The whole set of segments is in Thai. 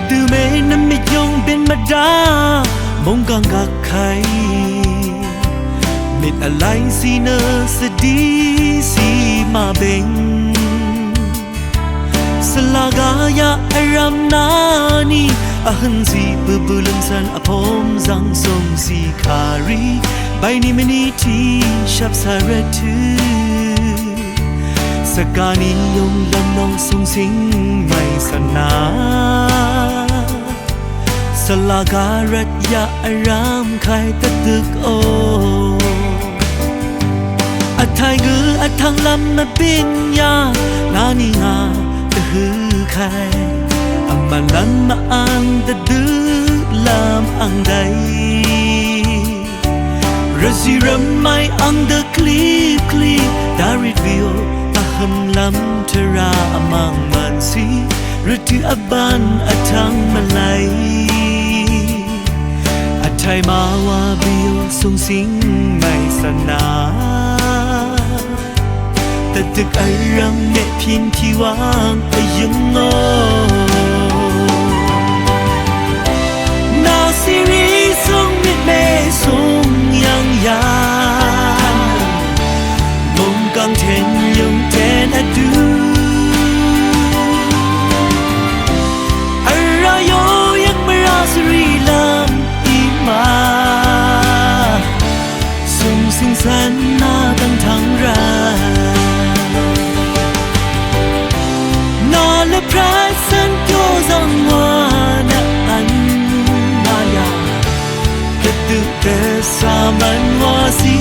ดูเมนไม่ยงเป็นมาดามงกังกักไข่มิดอะไรสีเนอสดีสีมาเบงสลากายาอารามนานีอาหันสีบุบุลสันอภมจังทรงสีคารีใบนี้มันนี่ที่ชับสารทือสกานิยงลำนองทรงสิงไม่สนาสลาการัตยาอารามใครตะตึกโออัทายกืออัทางลำมาบินยานานิงาตะฮือใครอัมมาลันมาอังตะดือลำอังใดรสีรำไม่อังเดคลีคลีดาริดวิโออาหันลำเทราอมังมันสีรถืออบันอัทางมาไลอัทายมาวาบิโอทรงสิงไม่สนาแต่ตึกอารามเนเพียงที่วางยังงอนาซีรีทรงมิดเมทรงยังยามงกังเทนยงเทนอดูอารายโยยังไม่ราสรีลำอีมาทรงสิงสันนาตั้งทั้งราพระสันโยจังวานะอันมายากระตุกเตสามันวาสี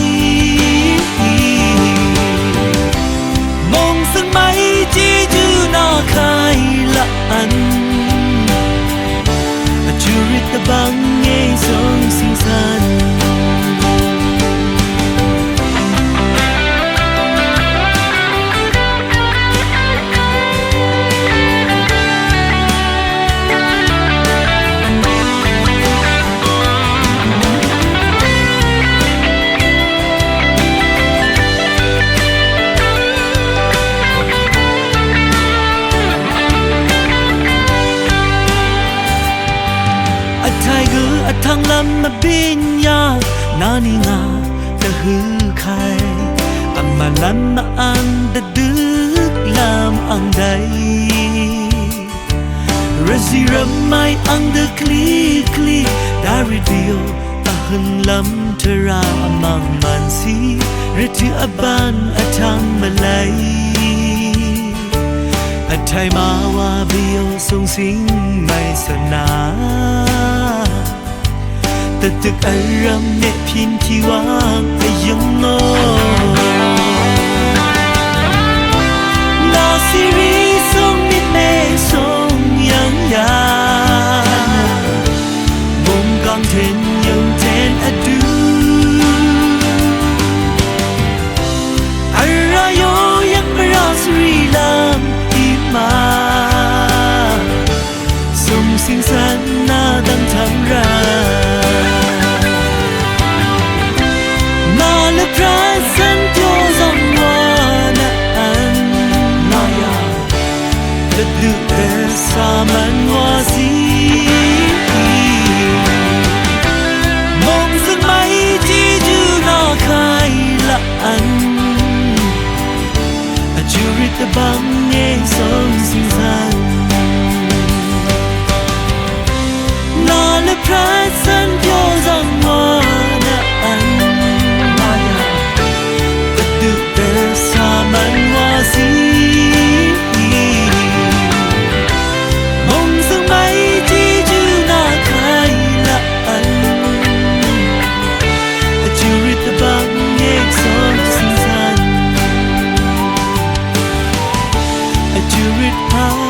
มองสังไม่จีจูนาคายละอันจูริตบังเงยทรงสิงสันทางลำมาบินยานานิงาตะฮือใครอัมมาลันมาอังตะดึกลำอังใดรสีรำไม่อังเดคลีคลีดาริดิโออาหันลำเทรามังมันสีรถืออบันอัทางมาไลอัทายมาวาบิโอทรงสิงไม่สนาแต่ตึกอารามเนเพียงที่วางยังงอนาซีรีทรงมิดเมทรงยังยามงกังเทนยังเทนอดูอารายโยยังไม่ราสรีลำอีมาทรงสิงสันนาดังทั้งราพระสันโยจังวานะอันมายากระตุกเตสามันวาสีมองสังไม่จีจูนาคายละอันจูริตบังเงยทรงสิงสันนาและพระสันโยจังวานะอันมันวาสีมองสังไม่จีจูนาคายละอันจูริตบังเงยทรงสิงสันจูริตพา